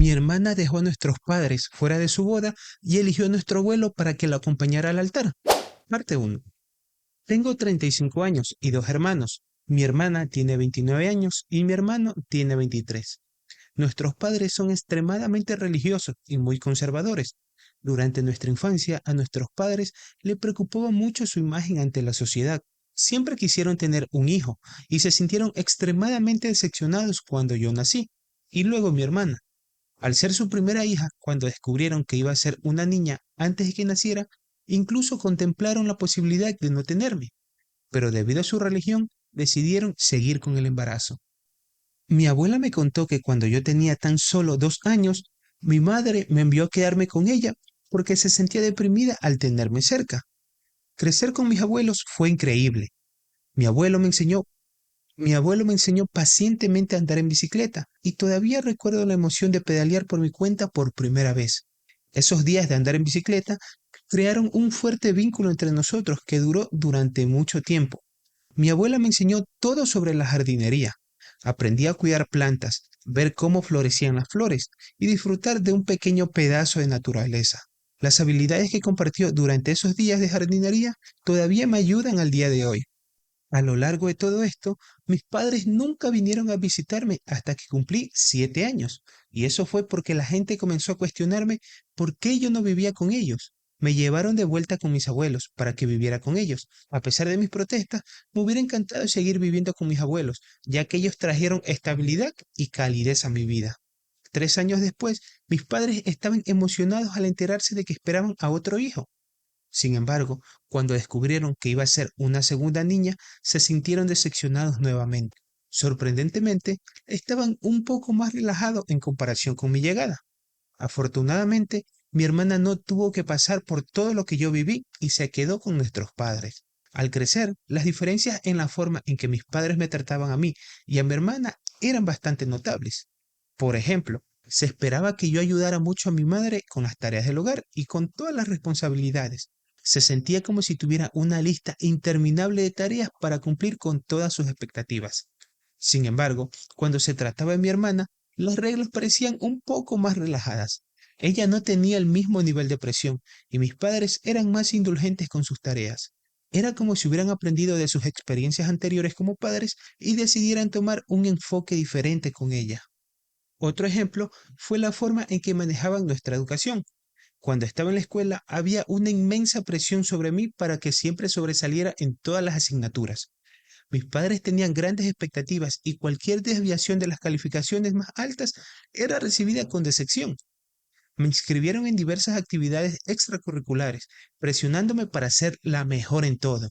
Mi hermana dejó a nuestros padres fuera de su boda y eligió a nuestro abuelo para que lo acompañara al altar. Parte 1. Tengo 35 años y dos hermanos. Mi hermana tiene 29 años y mi hermano tiene 23. Nuestros padres son extremadamente religiosos y muy conservadores. Durante nuestra infancia, a nuestros padres le preocupaba mucho su imagen ante la sociedad. Siempre quisieron tener un hijo y se sintieron extremadamente decepcionados cuando yo nací. Y luego mi hermana. Al ser su primera hija, cuando descubrieron que iba a ser una niña antes de que naciera, incluso contemplaron la posibilidad de no tenerme, pero debido a su religión, decidieron seguir con el embarazo. Mi abuela me contó que cuando yo tenía tan solo 2 años, mi madre me envió a quedarme con ella porque se sentía deprimida al tenerme cerca. Crecer con mis abuelos fue increíble. Mi abuelo me enseñó Mi abuelo me enseñó pacientemente a andar en bicicleta y todavía recuerdo la emoción de pedalear por mi cuenta por primera vez. Esos días de andar en bicicleta crearon un fuerte vínculo entre nosotros que duró durante mucho tiempo. Mi abuela me enseñó todo sobre la jardinería. Aprendí a cuidar plantas, ver cómo florecían las flores y disfrutar de un pequeño pedazo de naturaleza. Las habilidades que compartió durante esos días de jardinería todavía me ayudan al día de hoy. A lo largo de todo esto, mis padres nunca vinieron a visitarme hasta que cumplí 7 años, y eso fue porque la gente comenzó a cuestionarme por qué yo no vivía con ellos. Me llevaron de vuelta con mis abuelos para que viviera con ellos. A pesar de mis protestas, me hubiera encantado seguir viviendo con mis abuelos, ya que ellos trajeron estabilidad y calidez a mi vida. 3 años después, mis padres estaban emocionados al enterarse de que esperaban a otro hijo. Sin embargo, cuando descubrieron que iba a ser una segunda niña, se sintieron decepcionados nuevamente. Sorprendentemente, estaban un poco más relajados en comparación con mi llegada. Afortunadamente, mi hermana no tuvo que pasar por todo lo que yo viví y se quedó con nuestros padres. Al crecer, las diferencias en la forma en que mis padres me trataban a mí y a mi hermana eran bastante notables. Por ejemplo, se esperaba que yo ayudara mucho a mi madre con las tareas del hogar y con todas las responsabilidades. Se sentía como si tuviera una lista interminable de tareas para cumplir con todas sus expectativas. Sin embargo, cuando se trataba de mi hermana, las reglas parecían un poco más relajadas. Ella no tenía el mismo nivel de presión y mis padres eran más indulgentes con sus tareas. Era como si hubieran aprendido de sus experiencias anteriores como padres y decidieran tomar un enfoque diferente con ella. Otro ejemplo fue la forma en que manejaban nuestra educación. Cuando estaba en la escuela había una inmensa presión sobre mí para que siempre sobresaliera en todas las asignaturas. Mis padres tenían grandes expectativas y cualquier desviación de las calificaciones más altas era recibida con decepción. Me inscribieron en diversas actividades extracurriculares, presionándome para ser la mejor en todo.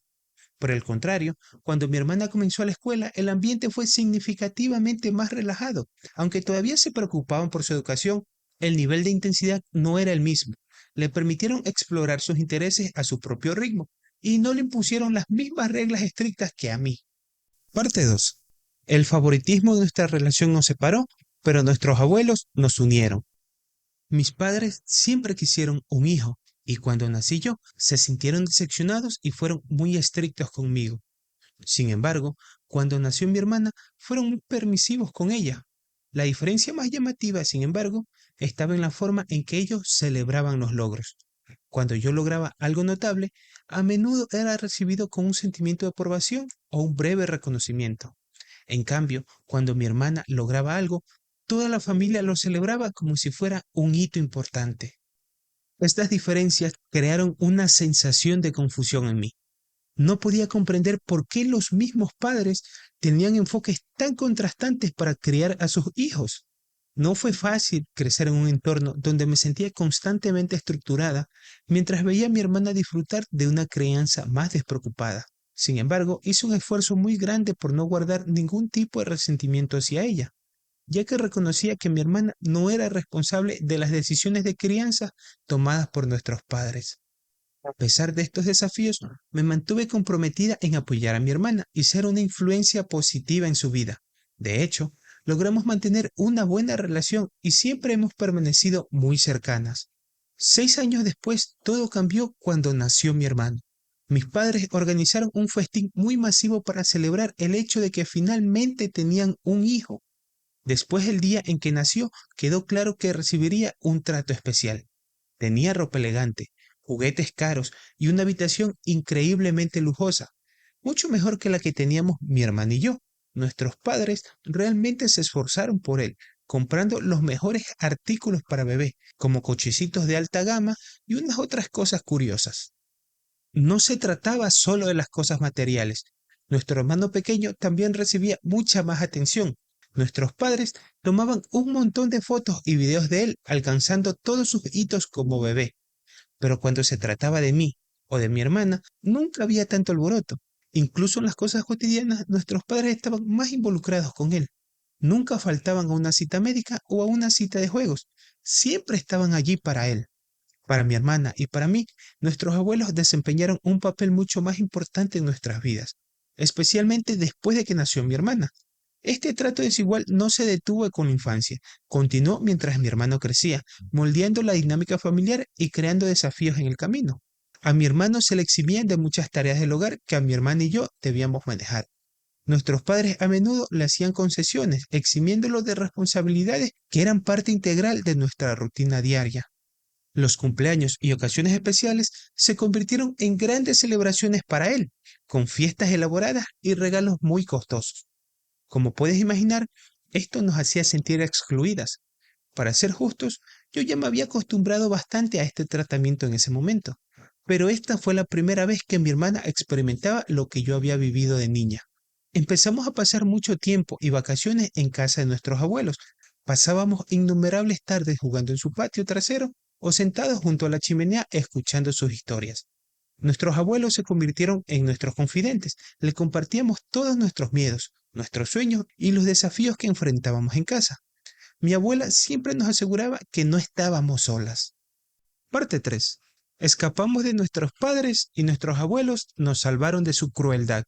Por el contrario, cuando mi hermana comenzó la escuela, el ambiente fue significativamente más relajado. Aunque todavía se preocupaban por su educación, el nivel de intensidad no era el mismo. Le permitieron explorar sus intereses a su propio ritmo y no le impusieron las mismas reglas estrictas que a mí. Parte 2. El favoritismo de nuestra relación nos separó, pero nuestros abuelos nos unieron. Mis padres siempre quisieron un hijo, y cuando nací yo, se sintieron decepcionados y fueron muy estrictos conmigo. Sin embargo, cuando nació mi hermana, fueron muy permisivos con ella. La diferencia más llamativa, sin embargo, estaba en la forma en que ellos celebraban los logros. Cuando yo lograba algo notable, a menudo era recibido con un sentimiento de aprobación o un breve reconocimiento. En cambio, cuando mi hermana lograba algo, toda la familia lo celebraba como si fuera un hito importante. Estas diferencias crearon una sensación de confusión en mí. No podía comprender por qué los mismos padres tenían enfoques tan contrastantes para criar a sus hijos. No fue fácil crecer en un entorno donde me sentía constantemente estructurada mientras veía a mi hermana disfrutar de una crianza más despreocupada. Sin embargo, hice un esfuerzo muy grande por no guardar ningún tipo de resentimiento hacia ella, ya que reconocía que mi hermana no era responsable de las decisiones de crianza tomadas por nuestros padres. A pesar de estos desafíos, me mantuve comprometida en apoyar a mi hermana y ser una influencia positiva en su vida. De hecho, logramos mantener una buena relación y siempre hemos permanecido muy cercanas. 6 años después, todo cambió cuando nació mi hermano. Mis padres organizaron un festín muy masivo para celebrar el hecho de que finalmente tenían un hijo. Después del día en que nació, quedó claro que recibiría un trato especial. Tenía ropa elegante, juguetes caros y una habitación increíblemente lujosa, mucho mejor que la que teníamos mi hermana y yo. Nuestros padres realmente se esforzaron por él, comprando los mejores artículos para bebé, como cochecitos de alta gama y unas otras cosas curiosas. No se trataba solo de las cosas materiales. Nuestro hermano pequeño también recibía mucha más atención. Nuestros padres tomaban un montón de fotos y videos de él, alcanzando todos sus hitos como bebé. Pero cuando se trataba de mí o de mi hermana, nunca había tanto alboroto. Incluso en las cosas cotidianas, nuestros padres estaban más involucrados con él. Nunca faltaban a una cita médica o a una cita de juegos. Siempre estaban allí para él. Para mi hermana y para mí, nuestros abuelos desempeñaron un papel mucho más importante en nuestras vidas, especialmente después de que nació mi hermana. Este trato desigual no se detuvo con la infancia, continuó mientras mi hermano crecía, moldeando la dinámica familiar y creando desafíos en el camino. A mi hermano se le eximían de muchas tareas del hogar que a mi hermana y yo debíamos manejar. Nuestros padres a menudo le hacían concesiones, eximiéndolo de responsabilidades que eran parte integral de nuestra rutina diaria. Los cumpleaños y ocasiones especiales se convirtieron en grandes celebraciones para él, con fiestas elaboradas y regalos muy costosos. Como puedes imaginar, esto nos hacía sentir excluidas. Para ser justos, yo ya me había acostumbrado bastante a este tratamiento en ese momento, pero esta fue la primera vez que mi hermana experimentaba lo que yo había vivido de niña. Empezamos a pasar mucho tiempo y vacaciones en casa de nuestros abuelos. Pasábamos innumerables tardes jugando en su patio trasero o sentados junto a la chimenea escuchando sus historias. Nuestros abuelos se convirtieron en nuestros confidentes, le compartíamos todos nuestros miedos, nuestros sueños y los desafíos que enfrentábamos en casa. Mi abuela siempre nos aseguraba que no estábamos solas. Parte 3. Escapamos de nuestros padres y nuestros abuelos nos salvaron de su crueldad.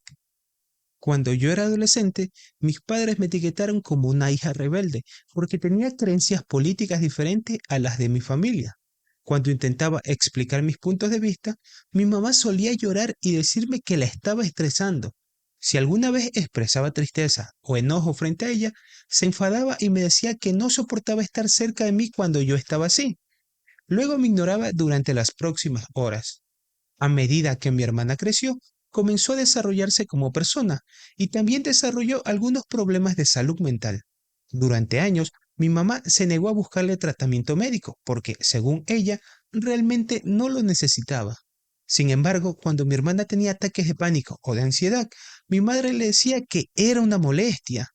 Cuando yo era adolescente, mis padres me etiquetaron como una hija rebelde porque tenía creencias políticas diferentes a las de mi familia. Cuando intentaba explicar mis puntos de vista, mi mamá solía llorar y decirme que la estaba estresando. Si alguna vez expresaba tristeza o enojo frente a ella, se enfadaba y me decía que no soportaba estar cerca de mí cuando yo estaba así. Luego me ignoraba durante las próximas horas. A medida que mi hermana creció, comenzó a desarrollarse como persona y también desarrolló algunos problemas de salud mental. Durante años, mi mamá se negó a buscarle tratamiento médico porque, según ella, realmente no lo necesitaba. Sin embargo, cuando mi hermana tenía ataques de pánico o de ansiedad, mi madre le decía que era una molestia.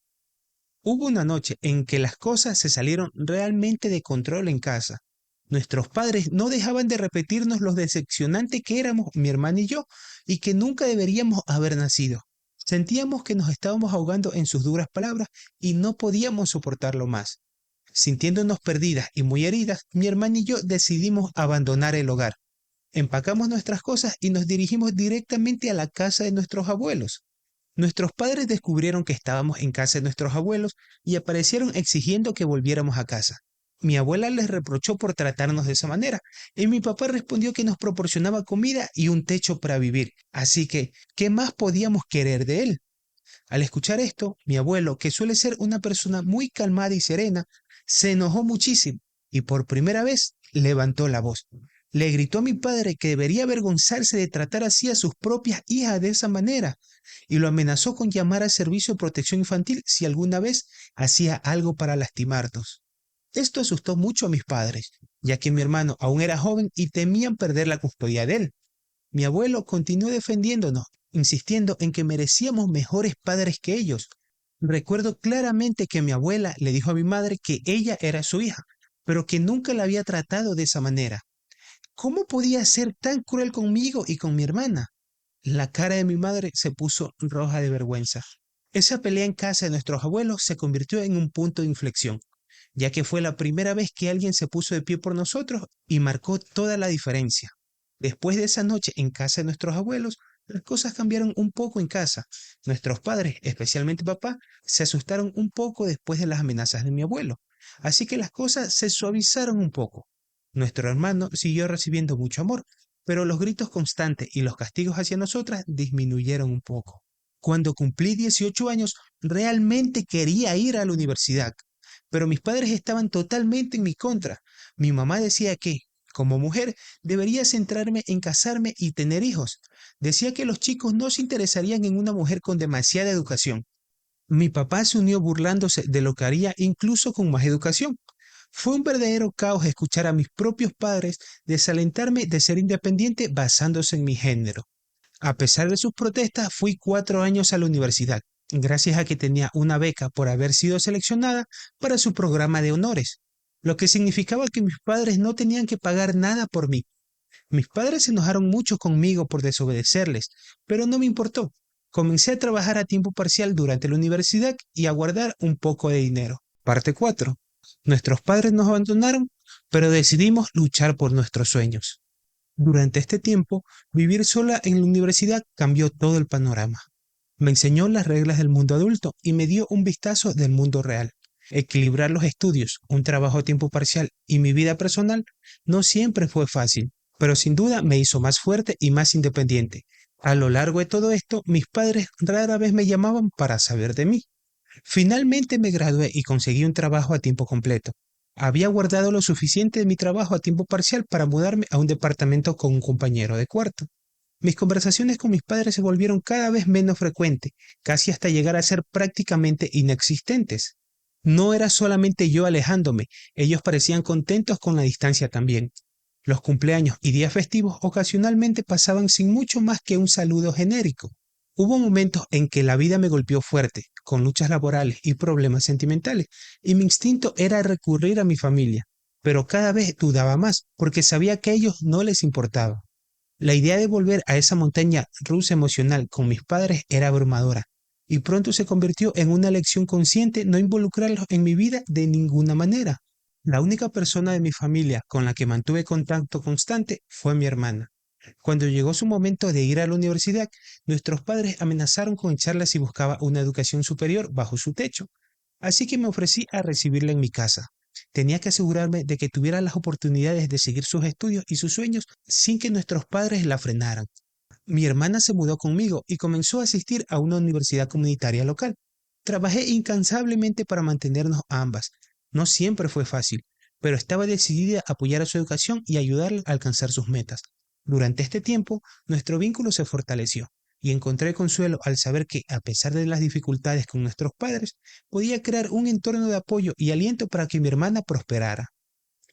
Hubo una noche en que las cosas se salieron realmente de control en casa. Nuestros padres no dejaban de repetirnos lo decepcionante que éramos mi hermana y yo, y que nunca deberíamos haber nacido. Sentíamos que nos estábamos ahogando en sus duras palabras y no podíamos soportarlo más. Sintiéndonos perdidas y muy heridas, mi hermana y yo decidimos abandonar el hogar. Empacamos nuestras cosas y nos dirigimos directamente a la casa de nuestros abuelos. Nuestros padres descubrieron que estábamos en casa de nuestros abuelos y aparecieron exigiendo que volviéramos a casa. Mi abuela les reprochó por tratarnos de esa manera, y mi papá respondió que nos proporcionaba comida y un techo para vivir. Así que, ¿qué más podíamos querer de él? Al escuchar esto, mi abuelo, que suele ser una persona muy calmada y serena, se enojó muchísimo y por primera vez levantó la voz. Le gritó a mi padre que debería avergonzarse de tratar así a sus propias hijas de esa manera y lo amenazó con llamar al Servicio de Protección Infantil si alguna vez hacía algo para lastimarnos. Esto asustó mucho a mis padres, ya que mi hermano aún era joven y temían perder la custodia de él. Mi abuelo continuó defendiéndonos, insistiendo en que merecíamos mejores padres que ellos. Recuerdo claramente que mi abuela le dijo a mi madre que ella era su hija, pero que nunca la había tratado de esa manera. ¿Cómo podía ser tan cruel conmigo y con mi hermana? La cara de mi madre se puso roja de vergüenza. Esa pelea en casa de nuestros abuelos se convirtió en un punto de inflexión, ya que fue la primera vez que alguien se puso de pie por nosotros y marcó toda la diferencia. Después de esa noche en casa de nuestros abuelos, las cosas cambiaron un poco en casa. Nuestros padres, especialmente papá, se asustaron un poco después de las amenazas de mi abuelo, así que las cosas se suavizaron un poco. Nuestro hermano siguió recibiendo mucho amor, pero los gritos constantes y los castigos hacia nosotras disminuyeron un poco. Cuando cumplí 18 años, realmente quería ir a la universidad. pero mis padres estaban totalmente en mi contra. Mi mamá decía que, como mujer, debería centrarme en casarme y tener hijos. Decía que los chicos no se interesarían en una mujer con demasiada educación. Mi papá se unió burlándose de lo que haría incluso con más educación. Fue un verdadero caos escuchar a mis propios padres desalentarme de ser independiente basándose en mi género. A pesar de sus protestas, fui 4 años a la universidad, gracias a que tenía una beca por haber sido seleccionada para su programa de honores, lo que significaba que mis padres no tenían que pagar nada por mí. Mis padres se enojaron mucho conmigo por desobedecerles, pero no me importó. Comencé a trabajar a tiempo parcial durante la universidad y a guardar un poco de dinero. Parte 4. Nuestros padres nos abandonaron, pero decidimos luchar por nuestros sueños. Durante este tiempo, vivir sola en la universidad cambió todo el panorama. Me enseñó las reglas del mundo adulto y me dio un vistazo del mundo real. Equilibrar los estudios, un trabajo a tiempo parcial y mi vida personal no siempre fue fácil, pero sin duda me hizo más fuerte y más independiente. A lo largo de todo esto, mis padres rara vez me llamaban para saber de mí. Finalmente me gradué y conseguí un trabajo a tiempo completo. Había guardado lo suficiente de mi trabajo a tiempo parcial para mudarme a un departamento con un compañero de cuarto. Mis conversaciones con mis padres se volvieron cada vez menos frecuentes, casi hasta llegar a ser prácticamente inexistentes. No era solamente yo alejándome, ellos parecían contentos con la distancia también. Los cumpleaños y días festivos ocasionalmente pasaban sin mucho más que un saludo genérico. Hubo momentos en que la vida me golpeó fuerte, con luchas laborales y problemas sentimentales, y mi instinto era recurrir a mi familia, pero cada vez dudaba más, porque sabía que a ellos no les importaba. La idea de volver a esa montaña rusa emocional con mis padres era abrumadora, y pronto se convirtió en una elección consciente no involucrarlos en mi vida de ninguna manera. La única persona de mi familia con la que mantuve contacto constante fue mi hermana. Cuando llegó su momento de ir a la universidad, nuestros padres amenazaron con echarla si buscaba una educación superior bajo su techo, así que me ofrecí a recibirla en mi casa. Tenía que asegurarme de que tuviera las oportunidades de seguir sus estudios y sus sueños sin que nuestros padres la frenaran. Mi hermana se mudó conmigo y comenzó a asistir a una universidad comunitaria local. Trabajé incansablemente para mantenernos ambas. No siempre fue fácil, pero estaba decidida a apoyar a su educación y ayudarla a alcanzar sus metas. Durante este tiempo, nuestro vínculo se fortaleció y encontré consuelo al saber que, a pesar de las dificultades con nuestros padres, podía crear un entorno de apoyo y aliento para que mi hermana prosperara.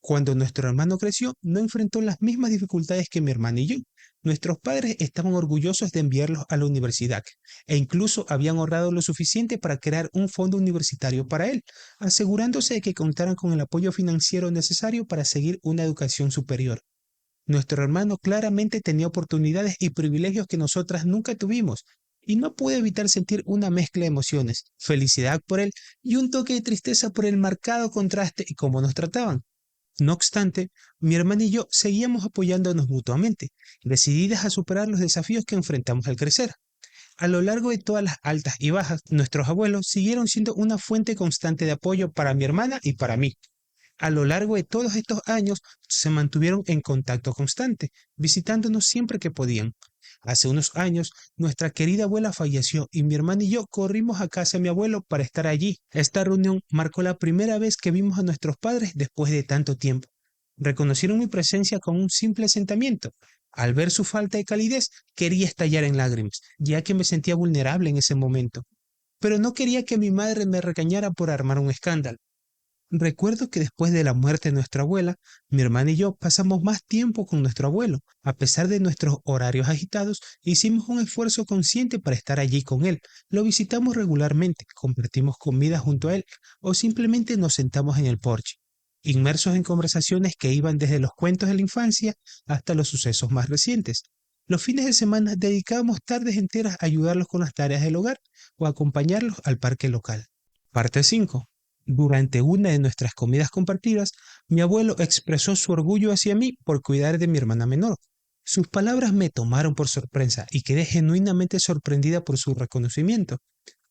Cuando nuestro hermano creció, no enfrentó las mismas dificultades que mi hermana y yo. Nuestros padres estaban orgullosos de enviarlos a la universidad e incluso habían ahorrado lo suficiente para crear un fondo universitario para él, asegurándose de que contaran con el apoyo financiero necesario para seguir una educación superior. Nuestro hermano claramente tenía oportunidades y privilegios que nosotras nunca tuvimos, y no pude evitar sentir una mezcla de emociones, felicidad por él y un toque de tristeza por el marcado contraste y cómo nos trataban. No obstante, mi hermana y yo seguíamos apoyándonos mutuamente, decididas a superar los desafíos que enfrentamos al crecer. A lo largo de todas las altas y bajas, nuestros abuelos siguieron siendo una fuente constante de apoyo para mi hermana y para mí. A lo largo de todos estos años se mantuvieron en contacto constante, visitándonos siempre que podían. Hace unos años, nuestra querida abuela falleció y mi hermana y yo corrimos a casa de mi abuelo para estar allí. Esta reunión marcó la primera vez que vimos a nuestros padres después de tanto tiempo. Reconocieron mi presencia con un simple asentamiento. Al ver su falta de calidez, quería estallar en lágrimas, ya que me sentía vulnerable en ese momento. Pero no quería que mi madre me regañara por armar un escándalo. Recuerdo que después de la muerte de nuestra abuela, mi hermana y yo pasamos más tiempo con nuestro abuelo. A pesar de nuestros horarios agitados, hicimos un esfuerzo consciente para estar allí con él. Lo visitamos regularmente, compartimos comida junto a él o simplemente nos sentamos en el porche, inmersos en conversaciones que iban desde los cuentos de la infancia hasta los sucesos más recientes. Los fines de semana dedicábamos tardes enteras a ayudarlos con las tareas del hogar o a acompañarlos al parque local. Parte 5. Durante una de nuestras comidas compartidas, mi abuelo expresó su orgullo hacia mí por cuidar de mi hermana menor. Sus palabras me tomaron por sorpresa y quedé genuinamente sorprendida por su reconocimiento.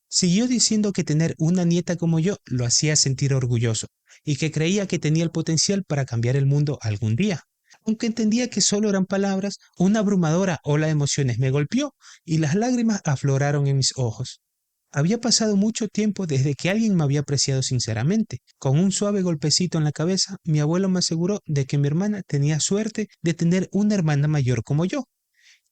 Siguió diciendo que tener una nieta como yo lo hacía sentir orgulloso y que creía que tenía el potencial para cambiar el mundo algún día. Aunque entendía que solo eran palabras, una abrumadora ola de emociones me golpeó y las lágrimas afloraron en mis ojos. Había pasado mucho tiempo desde que alguien me había apreciado sinceramente. Con un suave golpecito en la cabeza, mi abuelo me aseguró de que mi hermana tenía suerte de tener una hermana mayor como yo.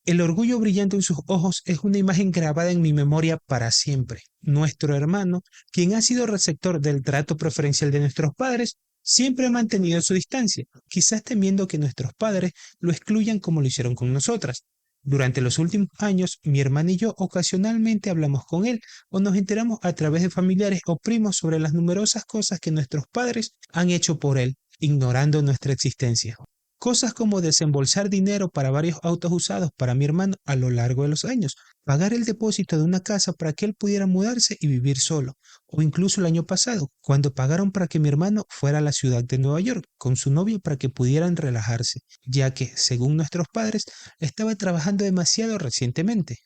El orgullo brillante en sus ojos es una imagen grabada en mi memoria para siempre. Nuestro hermano, quien ha sido receptor del trato preferencial de nuestros padres, siempre ha mantenido su distancia, quizás temiendo que nuestros padres lo excluyan como lo hicieron con nosotras. Durante los últimos años, mi hermana y yo ocasionalmente hablamos con él o nos enteramos a través de familiares o primos sobre las numerosas cosas que nuestros padres han hecho por él, ignorando nuestra existencia. Cosas como desembolsar dinero para varios autos usados para mi hermano a lo largo de los años, pagar el depósito de una casa para que él pudiera mudarse y vivir solo, o incluso el año pasado, cuando pagaron para que mi hermano fuera a la ciudad de Nueva York con su novia para que pudieran relajarse, ya que, según nuestros padres, estaba trabajando demasiado recientemente.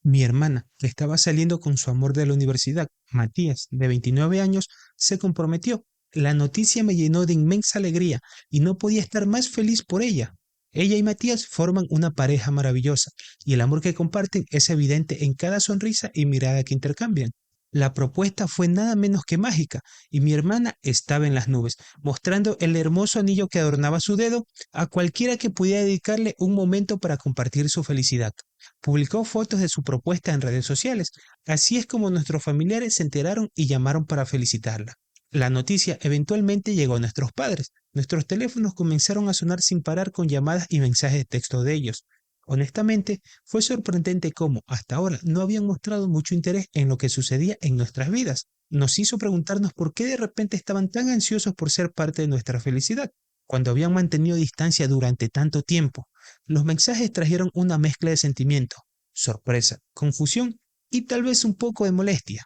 Mi hermana, que estaba saliendo con su amor de la universidad, Matías, de 29 años, se comprometió. La noticia me llenó de inmensa alegría y no podía estar más feliz por ella. Ella y Matías forman una pareja maravillosa y el amor que comparten es evidente en cada sonrisa y mirada que intercambian. La propuesta fue nada menos que mágica y mi hermana estaba en las nubes, mostrando el hermoso anillo que adornaba su dedo a cualquiera que pudiera dedicarle un momento para compartir su felicidad. Publicó fotos de su propuesta en redes sociales. Así es como nuestros familiares se enteraron y llamaron para felicitarla. La noticia eventualmente llegó a nuestros padres. Nuestros teléfonos comenzaron a sonar sin parar con llamadas y mensajes de texto de ellos. Honestamente, fue sorprendente cómo, hasta ahora, no habían mostrado mucho interés en lo que sucedía en nuestras vidas. Nos hizo preguntarnos por qué de repente estaban tan ansiosos por ser parte de nuestra felicidad, cuando habían mantenido distancia durante tanto tiempo. Los mensajes trajeron una mezcla de sentimientos, sorpresa, confusión y tal vez un poco de molestia.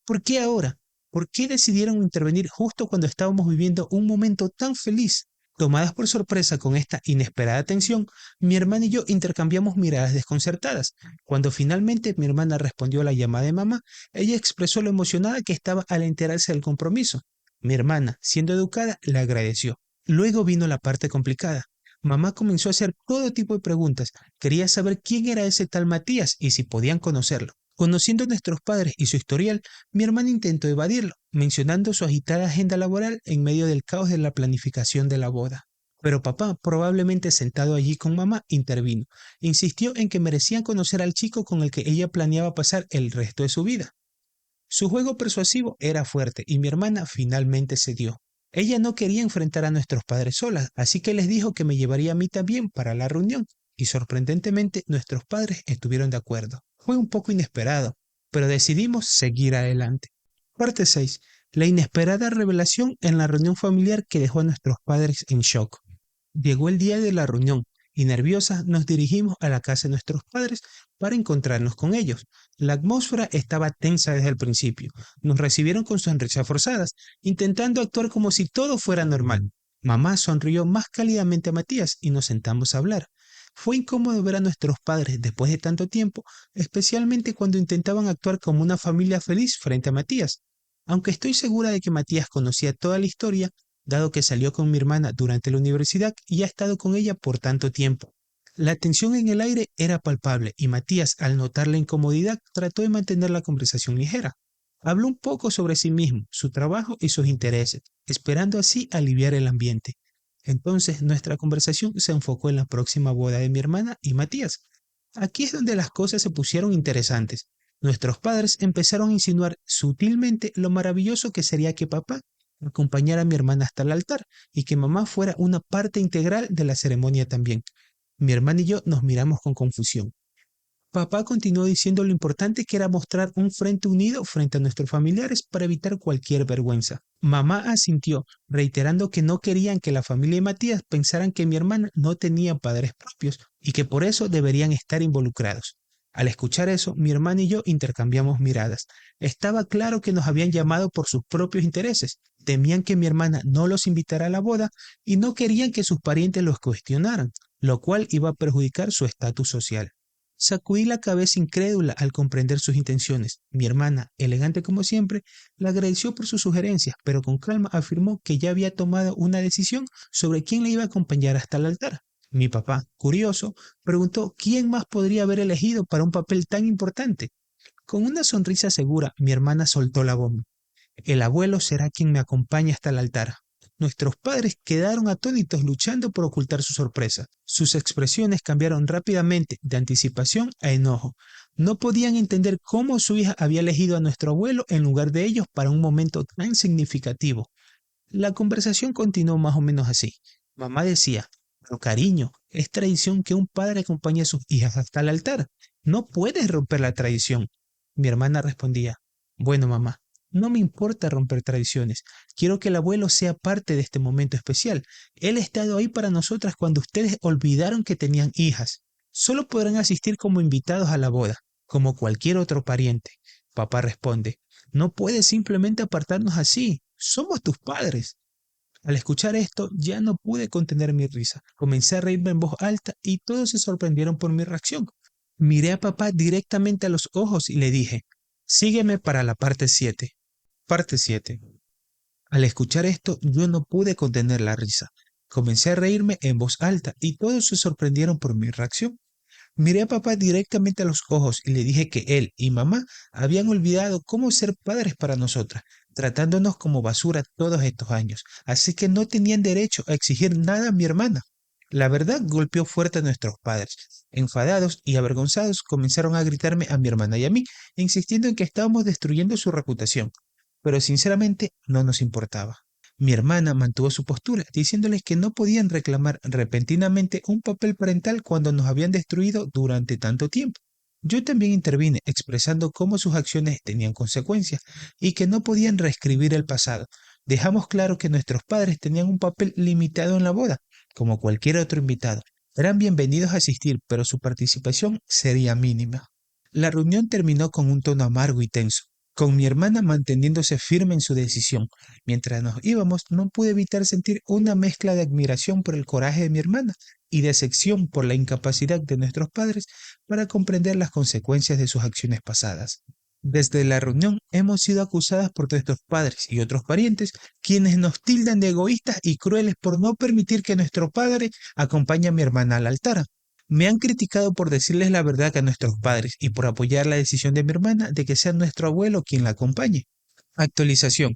¿Por qué ahora? ¿Por qué decidieron intervenir justo cuando estábamos viviendo un momento tan feliz? Tomadas por sorpresa con esta inesperada tensión, mi hermana y yo intercambiamos miradas desconcertadas. Cuando finalmente mi hermana respondió a la llamada de mamá, ella expresó lo emocionada que estaba al enterarse del compromiso. Mi hermana, siendo educada, le agradeció. Luego vino la parte complicada. Mamá comenzó a hacer todo tipo de preguntas. Quería saber quién era ese tal Matías y si podían conocerlo. Conociendo a nuestros padres y su historial, mi hermana intentó evadirlo, mencionando su agitada agenda laboral en medio del caos de la planificación de la boda. Pero papá, probablemente sentado allí con mamá, intervino. Insistió en que merecían conocer al chico con el que ella planeaba pasar el resto de su vida. Su juego persuasivo era fuerte y mi hermana finalmente cedió. Ella no quería enfrentar a nuestros padres sola, así que les dijo que me llevaría a mí también para la reunión, y sorprendentemente nuestros padres estuvieron de acuerdo. Fue un poco inesperado, pero decidimos seguir adelante. Parte 6. La inesperada revelación en la reunión familiar que dejó a nuestros padres en shock. Llegó el día de la reunión y nerviosas nos dirigimos a la casa de nuestros padres para encontrarnos con ellos. La atmósfera estaba tensa desde el principio. Nos recibieron con sonrisas forzadas, intentando actuar como si todo fuera normal. Mamá sonrió más cálidamente a Matías y nos sentamos a hablar. Fue incómodo ver a nuestros padres después de tanto tiempo, especialmente cuando intentaban actuar como una familia feliz frente a Matías. Aunque estoy segura de que Matías conocía toda la historia, dado que salió con mi hermana durante la universidad y ha estado con ella por tanto tiempo. La tensión en el aire era palpable y Matías, al notar la incomodidad, trató de mantener la conversación ligera. Habló un poco sobre sí mismo, su trabajo y sus intereses, esperando así aliviar el ambiente. Entonces nuestra conversación se enfocó en la próxima boda de mi hermana y Matías. Aquí es donde las cosas se pusieron interesantes. Nuestros padres empezaron a insinuar sutilmente lo maravilloso que sería que papá acompañara a mi hermana hasta el altar y que mamá fuera una parte integral de la ceremonia también. Mi hermana y yo nos miramos con confusión. Papá continuó diciendo lo importante que era mostrar un frente unido frente a nuestros familiares para evitar cualquier vergüenza. Mamá asintió, reiterando que no querían que la familia de Matías pensaran que mi hermana no tenía padres propios y que por eso deberían estar involucrados. Al escuchar eso, mi hermana y yo intercambiamos miradas. Estaba claro que nos habían llamado por sus propios intereses. Temían que mi hermana no los invitara a la boda y no querían que sus parientes los cuestionaran, lo cual iba a perjudicar su estatus social. Sacudí la cabeza incrédula al comprender sus intenciones. Mi hermana, elegante como siempre, la agradeció por sus sugerencias, pero con calma afirmó que ya había tomado una decisión sobre quién le iba a acompañar hasta el altar. Mi papá, curioso, preguntó quién más podría haber elegido para un papel tan importante. Con una sonrisa segura, mi hermana soltó la bomba. El abuelo será quien me acompañe hasta el altar. Nuestros padres quedaron atónitos luchando por ocultar su sorpresa. Sus expresiones cambiaron rápidamente de anticipación a enojo. No podían entender cómo su hija había elegido a nuestro abuelo en lugar de ellos para un momento tan significativo. La conversación continuó más o menos así. Mamá decía, pero cariño, es tradición que un padre acompañe a sus hijas hasta el altar. No puedes romper la tradición. Mi hermana respondía, bueno, mamá, no me importa romper tradiciones. Quiero que el abuelo sea parte de este momento especial. Él ha estado ahí para nosotras cuando ustedes olvidaron que tenían hijas. Solo podrán asistir como invitados a la boda, como cualquier otro pariente. Papá responde, no puedes simplemente apartarnos así. Somos tus padres. Al escuchar esto, ya no pude contener mi risa. Comencé a reírme en voz alta y todos se sorprendieron por mi reacción. Miré a papá directamente a los ojos y le dije, sígueme para la parte 7. Parte 7. Al escuchar esto, yo no pude contener la risa. Comencé a reírme en voz alta y todos se sorprendieron por mi reacción. Miré a papá directamente a los ojos y le dije que él y mamá habían olvidado cómo ser padres para nosotras, tratándonos como basura todos estos años, así que no tenían derecho a exigir nada a mi hermana. La verdad golpeó fuerte a nuestros padres. Enfadados y avergonzados comenzaron a gritarme a mi hermana y a mí, insistiendo en que estábamos destruyendo su reputación. Pero sinceramente no nos importaba. Mi hermana mantuvo su postura, diciéndoles que no podían reclamar repentinamente un papel parental cuando nos habían destruido durante tanto tiempo. Yo también intervine, expresando cómo sus acciones tenían consecuencias y que no podían reescribir el pasado. Dejamos claro que nuestros padres tenían un papel limitado en la boda, como cualquier otro invitado. Eran bienvenidos a asistir, pero su participación sería mínima. La reunión terminó con un tono amargo y tenso, con mi hermana manteniéndose firme en su decisión. Mientras nos íbamos, no pude evitar sentir una mezcla de admiración por el coraje de mi hermana y decepción por la incapacidad de nuestros padres para comprender las consecuencias de sus acciones pasadas. Desde la reunión hemos sido acusadas por nuestros padres y otros parientes, quienes nos tildan de egoístas y crueles por no permitir que nuestro padre acompañe a mi hermana al altar. Me han criticado por decirles la verdad a nuestros padres y por apoyar la decisión de mi hermana de que sea nuestro abuelo quien la acompañe. Actualización.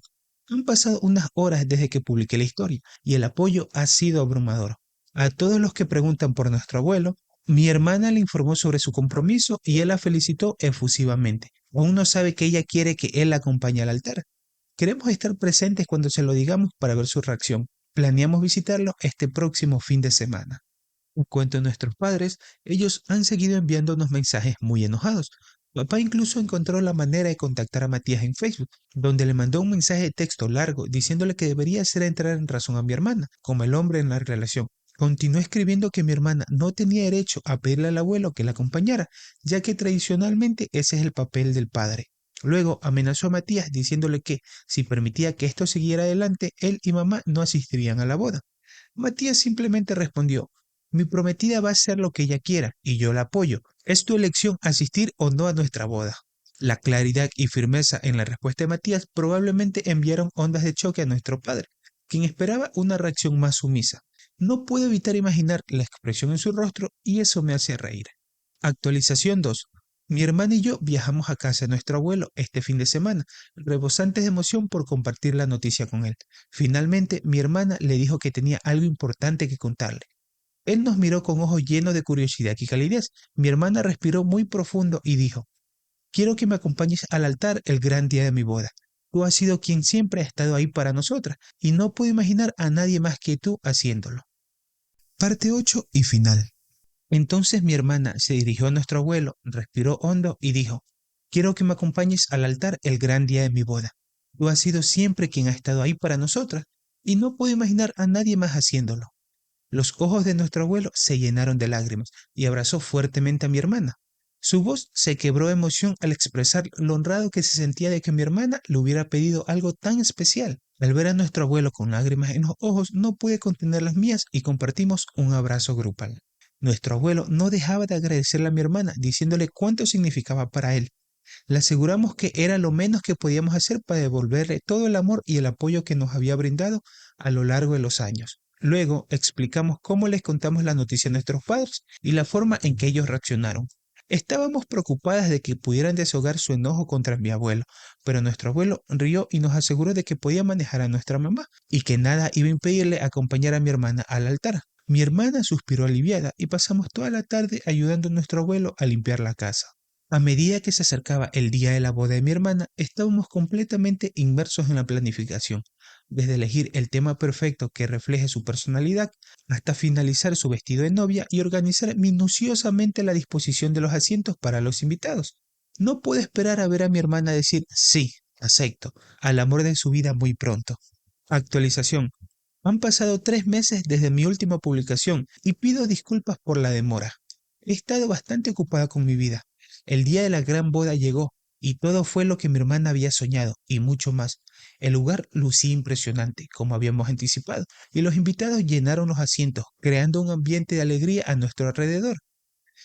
Han pasado unas horas desde que publiqué la historia y el apoyo ha sido abrumador. A todos los que preguntan por nuestro abuelo, mi hermana le informó sobre su compromiso y él la felicitó efusivamente. Aún no sabe que ella quiere que él la acompañe al altar. Queremos estar presentes cuando se lo digamos para ver su reacción. Planeamos visitarlo este próximo fin de semana. En cuanto a nuestros padres, ellos han seguido enviándonos mensajes muy enojados. Papá incluso encontró la manera de contactar a Matías en Facebook, donde le mandó un mensaje de texto largo diciéndole que debería hacer entrar en razón a mi hermana, como el hombre en la relación. Continuó escribiendo que mi hermana no tenía derecho a pedirle al abuelo que la acompañara, ya que tradicionalmente ese es el papel del padre. Luego amenazó a Matías diciéndole que, si permitía que esto siguiera adelante, él y mamá no asistirían a la boda. Matías simplemente respondió, mi prometida va a hacer lo que ella quiera y yo la apoyo. Es tu elección asistir o no a nuestra boda. La claridad y firmeza en la respuesta de Matías probablemente enviaron ondas de choque a nuestro padre, quien esperaba una reacción más sumisa. No puedo evitar imaginar la expresión en su rostro y eso me hace reír. Actualización 2. Mi hermana y yo viajamos a casa de nuestro abuelo este fin de semana, rebosantes de emoción por compartir la noticia con él. Finalmente, mi hermana le dijo que tenía algo importante que contarle. Él nos miró con ojos llenos de curiosidad y calidez. Mi hermana respiró muy profundo y dijo, quiero que me acompañes al altar el gran día de mi boda. Tú has sido quien siempre ha estado ahí para nosotras y no puedo imaginar a nadie más que tú haciéndolo. Parte 8 y final. Entonces mi hermana se dirigió a nuestro abuelo, respiró hondo y dijo, quiero que me acompañes al altar el gran día de mi boda. Tú has sido siempre quien ha estado ahí para nosotras y no puedo imaginar a nadie más haciéndolo. Los ojos de nuestro abuelo se llenaron de lágrimas y abrazó fuertemente a mi hermana. Su voz se quebró de emoción al expresar lo honrado que se sentía de que mi hermana le hubiera pedido algo tan especial. Al ver a nuestro abuelo con lágrimas en los ojos, no pude contener las mías y compartimos un abrazo grupal. Nuestro abuelo no dejaba de agradecerle a mi hermana, diciéndole cuánto significaba para él. Le aseguramos que era lo menos que podíamos hacer para devolverle todo el amor y el apoyo que nos había brindado a lo largo de los años. Luego explicamos cómo les contamos la noticia a nuestros padres y la forma en que ellos reaccionaron. Estábamos preocupadas de que pudieran desahogar su enojo contra mi abuelo, pero nuestro abuelo rió y nos aseguró de que podía manejar a nuestra mamá y que nada iba a impedirle acompañar a mi hermana al altar. Mi hermana suspiró aliviada y pasamos toda la tarde ayudando a nuestro abuelo a limpiar la casa. A medida que se acercaba el día de la boda de mi hermana, estábamos completamente inmersos en la planificación, desde elegir el tema perfecto que refleje su personalidad, hasta finalizar su vestido de novia y organizar minuciosamente la disposición de los asientos para los invitados. No puedo esperar a ver a mi hermana decir sí, acepto, al amor de su vida muy pronto. Actualización. Han pasado 3 meses desde mi última publicación y pido disculpas por la demora. He estado bastante ocupada con mi vida. El día de la gran boda llegó y todo fue lo que mi hermana había soñado y mucho más. El lugar lucía impresionante, como habíamos anticipado, y los invitados llenaron los asientos, creando un ambiente de alegría a nuestro alrededor.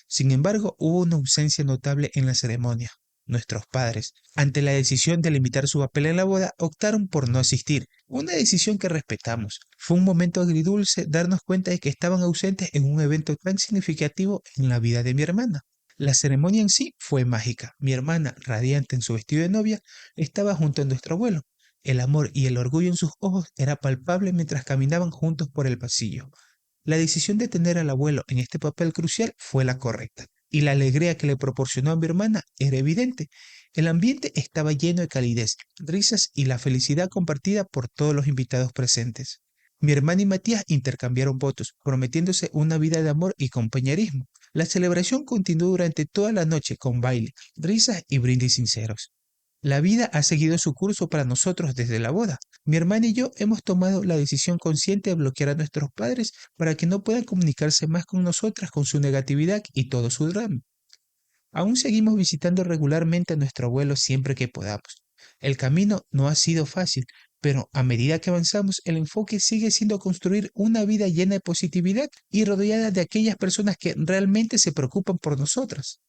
Sin embargo, hubo una ausencia notable en la ceremonia. Nuestros padres, ante la decisión de limitar su papel en la boda, optaron por no asistir, una decisión que respetamos. Fue un momento agridulce darnos cuenta de que estaban ausentes en un evento tan significativo en la vida de mi hermana. La ceremonia en sí fue mágica. Mi hermana, radiante en su vestido de novia, estaba junto a nuestro abuelo. El amor y el orgullo en sus ojos era palpable mientras caminaban juntos por el pasillo. La decisión de tener al abuelo en este papel crucial fue la correcta, y la alegría que le proporcionó a mi hermana era evidente. El ambiente estaba lleno de calidez, risas y la felicidad compartida por todos los invitados presentes. Mi hermana y Matías intercambiaron votos, prometiéndose una vida de amor y compañerismo. La celebración continuó durante toda la noche con baile, risas y brindis sinceros. La vida ha seguido su curso para nosotros desde la boda. Mi hermana y yo hemos tomado la decisión consciente de bloquear a nuestros padres para que no puedan comunicarse más con nosotras con su negatividad y todo su drama. Aún seguimos visitando regularmente a nuestro abuelo siempre que podamos. El camino no ha sido fácil, pero a medida que avanzamos, el enfoque sigue siendo construir una vida llena de positividad y rodeada de aquellas personas que realmente se preocupan por nosotras.